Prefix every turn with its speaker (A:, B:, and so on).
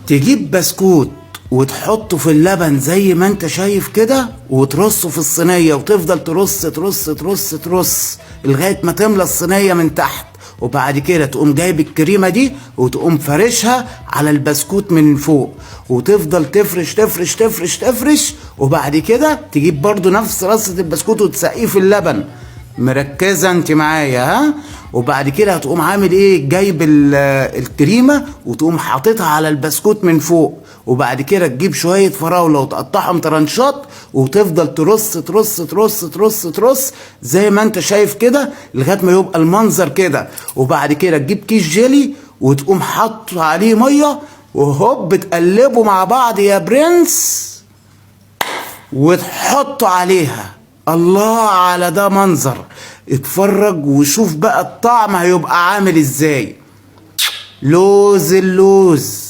A: تجيب بسكوت وتحطه في اللبن زي ما انت شايف كده، وترصه في الصينية، وتفضل ترص ترص ترص ترص لغاية ما تملى الصينية من تحت. وبعد كده تقوم جايب الكريمة دي وتقوم فرشها على البسكوت من فوق، وتفضل تفرش تفرش تفرش تفرش. وبعد كده تجيب برضو نفس رصة البسكوت وتسقيه في اللبن. مركزة انت معايا؟ ها. وبعد كده هتقوم عامل ايه؟ جايب الكريمة وتقوم حاططها على البسكوت من فوق. وبعد كده تجيب شوية فراولة وتقطعهم ترنشات، وتفضل ترص ترص ترص ترص ترص زي ما انت شايف كده لغاية ما يبقى المنظر كده. وبعد كده تجيب كيس جيلي وتقوم حاطط عليه مية، وهوب تقلبه مع بعض يا برنس، وتحطه عليها. الله على ده منظر! اتفرج وشوف بقى الطعم هيبقى عامل ازاي. لوز اللوز.